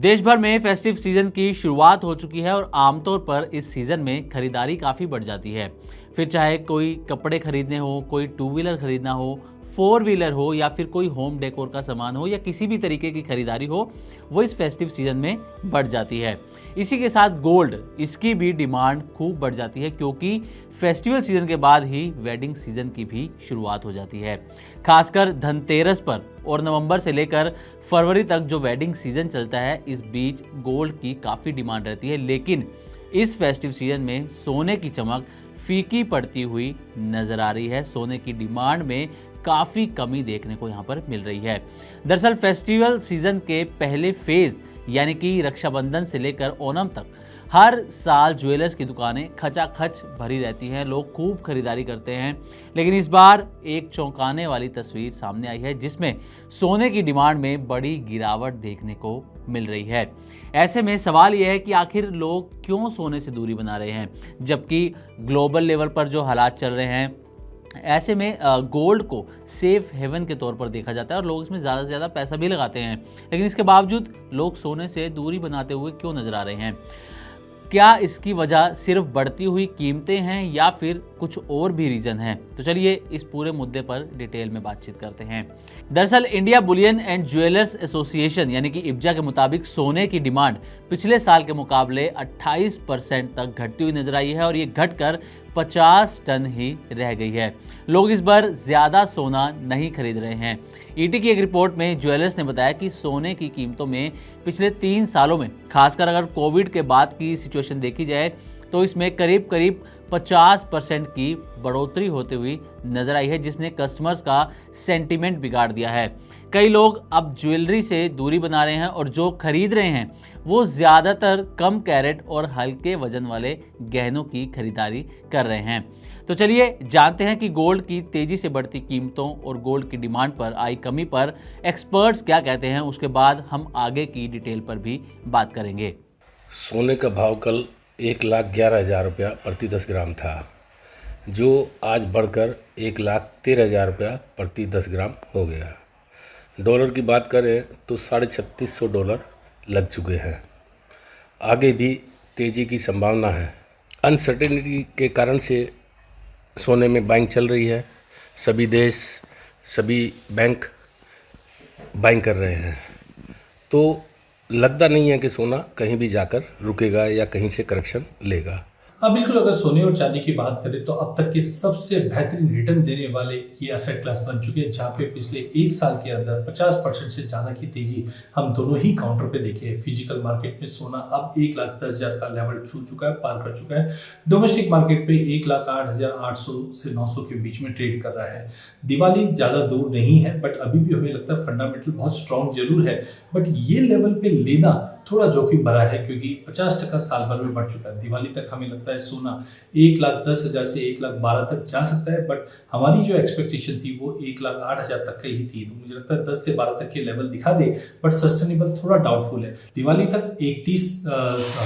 देश भर में फेस्टिव सीजन की शुरुआत हो चुकी है और आमतौर पर इस सीजन में खरीदारी काफ़ी बढ़ जाती है। फिर चाहे कोई कपड़े खरीदने हो, कोई टू व्हीलर खरीदना हो, फोर व्हीलर हो या फिर कोई होम डेकोर का सामान हो या किसी भी तरीके की खरीदारी हो, वो इस फेस्टिव सीजन में बढ़ जाती है। इसी के साथ गोल्ड, इसकी भी डिमांड खूब बढ़ जाती है क्योंकि फेस्टिवल सीजन के बाद ही वेडिंग सीजन की भी शुरुआत हो जाती है। खासकर धनतेरस पर और नवंबर से लेकर फरवरी तक जो वेडिंग सीजन चलता है, इस बीच गोल्ड की काफ़ी डिमांड रहती है। लेकिन इस फेस्टिव सीजन में सोने की चमक फीकी पड़ती हुई नजर आ रही है। सोने की डिमांड में काफ़ी कमी देखने को यहाँ पर मिल रही है। दरअसल फेस्टिवल सीजन के पहले फेज यानी कि रक्षाबंधन से लेकर ओणम तक हर साल ज्वेलर्स की दुकानें खचाखच भरी रहती हैं, लोग खूब खरीदारी करते हैं। लेकिन इस बार एक चौंकाने वाली तस्वीर सामने आई है जिसमें सोने की डिमांड में बड़ी गिरावट देखने को मिल रही है। ऐसे में सवाल यह है कि आखिर लोग क्यों सोने से दूरी बना रहे हैं, जबकि ग्लोबल लेवल पर जो हालात चल रहे हैं, ऐसे में गोल्ड को सेफ हेवन के तौर पर देखा जाता है और लोग इसमें ज़्यादा से ज़्यादा पैसा भी लगाते हैं। लेकिन इसके बावजूद लोग सोने से दूरी बनाते हुए क्यों नजर आ रहे हैं? क्या इसकी वजह सिर्फ बढ़ती हुई कीमतें हैं या फिर कुछ और भी रीजन हैं? तो चलिए इस पूरे मुद्दे पर डिटेल में बातचीत करते हैं। दरअसल India Boolean and jewellers association यानी कि इब्जा के मुताबिक सोने की डिमांड पिछले साल के मुकाबले 28% तक घटती हुई नजर आई है और ये घटकर 50 टन ही रह गई है। लोग इस बार ज्यादा सोना नहीं खरीद रहे हैं। ईटी की एक रिपोर्ट में ज्वेलर्स ने बताया कि सोने की कीमतों में पिछले 3 सालों में, खासकर अगर कोविड के बाद की सिचुएशन देखी जाए, तो इसमें करीब करीब 50% की बढ़ोतरी होते हुई नजर आई है, जिसने कस्टमर्स का सेंटीमेंट बिगाड़ दिया है। कई लोग अब ज्वेलरी से दूरी बना रहे हैं और जो खरीद रहे हैं वो ज़्यादातर कम कैरेट और हल्के वजन वाले गहनों की खरीदारी कर रहे हैं। तो चलिए जानते हैं कि गोल्ड की तेजी से बढ़ती कीमतों और गोल्ड की डिमांड पर आई कमी पर एक्सपर्ट्स क्या कहते हैं। उसके बाद हम आगे की डिटेल पर भी बात करेंगे। सोने का भाव कल 1,11,000 रुपया प्रति 10 ग्राम था, जो आज बढ़कर 1,13,000 रुपया प्रति 10 ग्राम हो गया। डॉलर की बात करें तो $3,600 लग चुके हैं। आगे भी तेज़ी की संभावना है। अनसर्टेनिटी के कारण से सोने में बाइंग चल रही है। सभी देश, सभी बैंक बाइंग कर रहे हैं, तो लगता नहीं है कि सोना कहीं भी जाकर रुकेगा या कहीं से करेक्शन लेगा। हाँ बिल्कुल, अगर सोने और चांदी की बात करें तो अब तक के सबसे बेहतरीन रिटर्न देने वाले ये एसेट क्लास बन चुके हैं, जहाँ पे पिछले 1 साल के अंदर 50% से ज़्यादा की तेजी हम दोनों ही काउंटर पे देखे हैं। फिजिकल मार्केट में सोना अब 1,10,000 का लेवल छू चुका है, पार कर चुका है। डोमेस्टिक मार्केट पे 1,08,800 से 900 के बीच में ट्रेड कर रहा है। दिवाली ज़्यादा दूर नहीं है, बट अभी भी हमें लगता है फंडामेंटल बहुत स्ट्रॉन्ग जरूर है, बट ये लेवल पे लेना थोड़ा जोखिम भरा है क्योंकि 50% साल भर में बढ़ चुका है। दिवाली तक हमें लगता है सोना 1,10,000 से 1,12,000 तक जा सकता है, बट हमारी जो एक्सपेक्टेशन थी वो 1,08,000 तक का ही थी। तो मुझे लगता है 10 से 12 तक के लेवल दिखा दे, बट सस्टेनेबल थोड़ा डाउटफुल है। दिवाली तक 1,30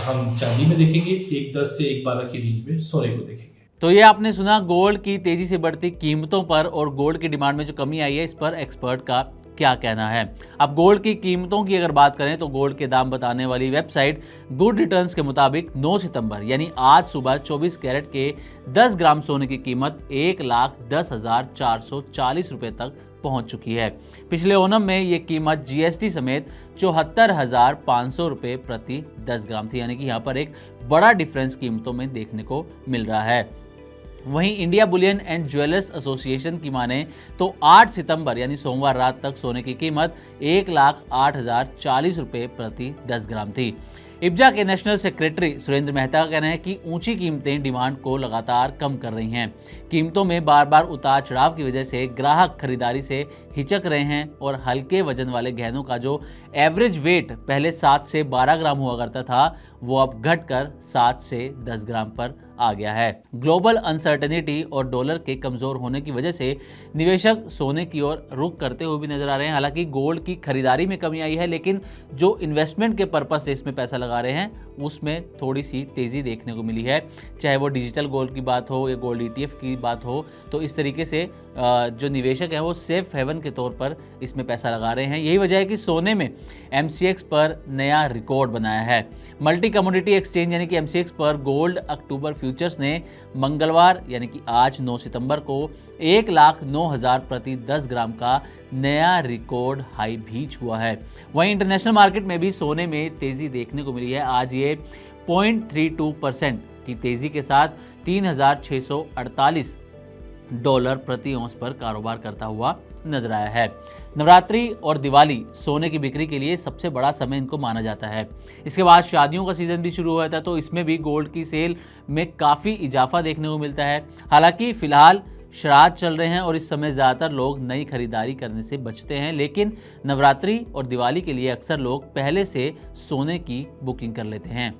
हम चांदी में देखेंगे, 1,10 से 1,12 की रेंज में सोने को देखेंगे। तो ये आपने सुना गोल्ड की तेजी से बढ़ती कीमतों पर और गोल्ड की डिमांड में जो कमी आई है, इस पर एक्सपर्ट का क्या कहना है। अब गोल्ड की कीमतों की अगर बात करें तो गोल्ड के दाम बताने वाली वेबसाइट गुड रिटर्न्स के मुताबिक 9 सितंबर यानी आज सुबह 24 कैरेट के 10 ग्राम सोने की कीमत 1,10,440 रुपए तक पहुंच चुकी है। पिछले ओणम में ये कीमत जीएसटी समेत 74,500 रुपए प्रति 10 ग्राम थी, यानी कि यहाँ पर एक बड़ा डिफरेंस कीमतों में देखने को मिल रहा है। वहीं India Boolean and jewellers association की माने तो 8 सितंबर यानी सोमवार रात तक सोने की कीमत 1,08,040 रुपए प्रति 10 ग्राम थी। इब्जा के नेशनल सेक्रेटरी सुरेंद्र मेहता का कहना है कि ऊंची कीमतें डिमांड को लगातार कम कर रही हैं। कीमतों में बार बार उतार चढ़ाव की वजह से ग्राहक खरीदारी से हिचक रहे हैं और हल्के वजन वाले गहनों का जो एवरेज वेट पहले 7 से 12 ग्राम हुआ करता था, वो अब घटकर 7 से 10 ग्राम पर आ गया है। ग्लोबल अनसर्टेनिटी और डॉलर के कमजोर होने की वजह से निवेशक सोने की ओर रुख करते हुए भी नजर आ रहे हैं। हालांकि गोल्ड की खरीदारी में कमी आई है, लेकिन जो इन्वेस्टमेंट के पर्पज से इसमें पैसा लगा रहे हैं उसमें थोड़ी सी तेजी देखने को मिली है। चाहे वो डिजिटल गोल्ड की बात हो या गोल्ड ETF की बात हो, तो इस तरीके से जो निवेशक हैं वो सेफ हेवन के तौर पर इसमें पैसा लगा रहे हैं। यही वजह है कि सोने में MCX पर नया रिकॉर्ड बनाया है। मल्टी कमोडिटी एक्सचेंज यानी कि MCX पर गोल्ड अक्टूबर फ्यूचर्स ने मंगलवार यानी कि आज 9 सितंबर को 1,09,000 प्रति 10 ग्राम का नया रिकॉर्ड हाई भी छुआ है। वहीं इंटरनेशनल मार्केट में भी सोने में तेजी देखने को मिली है। आज ये 0.32% की तेजी के साथ $3,648 प्रति औंस पर कारोबार करता हुआ नजर आया है। नवरात्रि और दिवाली सोने की बिक्री के लिए सबसे बड़ा समय इनको माना जाता है। इसके बाद शादियों का सीजन भी शुरू हुआ था, तो इसमें भी गोल्ड की सेल में काफ़ी इजाफा देखने को मिलता है। हालांकि फिलहाल श्राद्ध चल रहे हैं और इस समय ज़्यादातर लोग नई खरीदारी करने से बचते हैं, लेकिन नवरात्रि और दिवाली के लिए अक्सर लोग पहले से सोने की बुकिंग कर लेते हैं।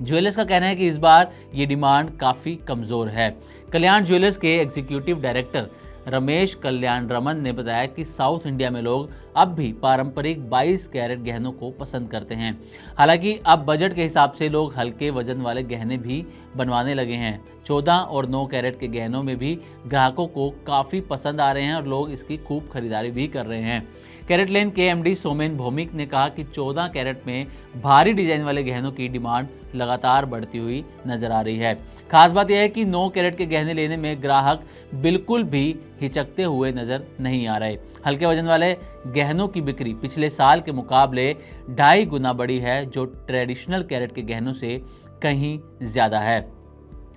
ज्वेलर्स का कहना है कि इस बार ये डिमांड काफ़ी कमज़ोर है। कल्याण ज्वेलर्स के एग्जीक्यूटिव डायरेक्टर रमेश कल्याण रमन ने बताया कि साउथ इंडिया में लोग अब भी पारंपरिक 22 कैरेट गहनों को पसंद करते हैं। हालांकि अब बजट के हिसाब से लोग हल्के वजन वाले गहने भी बनवाने लगे हैं। 14 और 9 कैरेट के गहनों में भी ग्राहकों को काफ़ी पसंद आ रहे हैं और लोग इसकी खूब खरीदारी भी कर रहे हैं। कैरेट लेन के MD सोमेन भौमिक ने कहा कि 14 कैरेट में भारी डिजाइन वाले गहनों की डिमांड लगातार बढ़ती हुई नजर आ रही है। खास बात यह है कि 9 कैरेट के गहने लेने में ग्राहक बिल्कुल भी हिचकते हुए नजर नहीं आ रहे। हल्के वजन वाले गहनों की बिक्री पिछले साल के मुकाबले 2.5 गुना बढ़ी है, जो ट्रेडिशनल कैरेट के गहनों से कहीं ज्यादा है।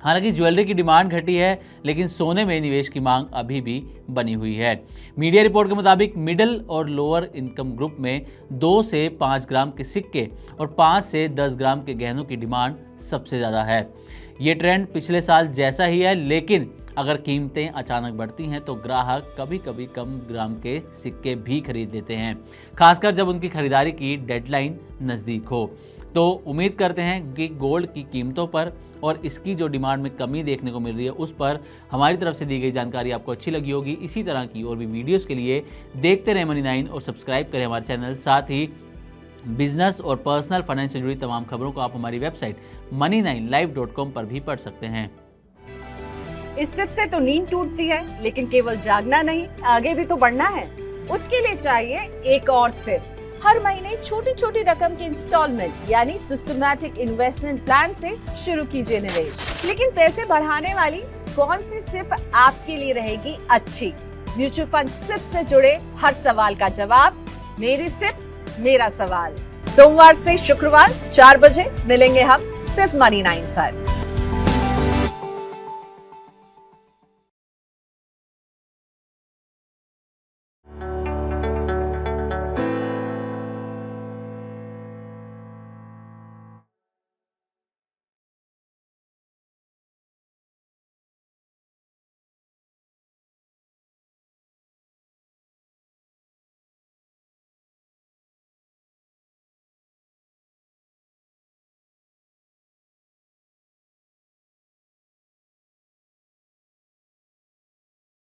हालांकि ज्वेलरी की डिमांड घटी है, लेकिन सोने में निवेश की मांग अभी भी बनी हुई है। मीडिया रिपोर्ट के मुताबिक मिडिल और लोअर इनकम ग्रुप में 2 से 5 ग्राम के सिक्के और 5 से 10 ग्राम के गहनों की डिमांड सबसे ज़्यादा है। ये ट्रेंड पिछले साल जैसा ही है, लेकिन अगर कीमतें अचानक बढ़ती हैं तो ग्राहक कभी कभी कम ग्राम के सिक्के भी खरीद लेते हैं, खासकर जब उनकी खरीदारी की डेडलाइन नज़दीक हो। तो उम्मीद करते हैं कि गोल्ड की कीमतों पर और इसकी जो डिमांड में कमी देखने को मिल रही है उस पर हमारी तरफ से दी गई जानकारी आपको अच्छी लगी होगी। इसी तरह की और भी वीडियोस के लिए देखते रहें मनी 9 और सब्सक्राइब करें हमारे चैनल। साथ ही बिजनेस और पर्सनल फाइनेंस से जुड़ी तमाम खबरों को आप हमारी वेबसाइट money9live.com पर भी पढ़ सकते हैं। इस सिप से तो नींद टूटती है, लेकिन केवल जागना नहीं, आगे भी तो बढ़ना है। उसके लिए चाहिए एक और सिप। हर महीने छोटी छोटी रकम की इंस्टॉलमेंट यानी सिस्टमैटिक इन्वेस्टमेंट प्लान से शुरू कीजिए निवेश। लेकिन पैसे बढ़ाने वाली कौन सी सिप आपके लिए रहेगी अच्छी? म्यूचुअल फंड सिप से जुड़े हर सवाल का जवाब मेरी सिप मेरा सवाल। सोमवार से शुक्रवार 4 बजे मिलेंगे हम सिर्फ मनी 9 पर।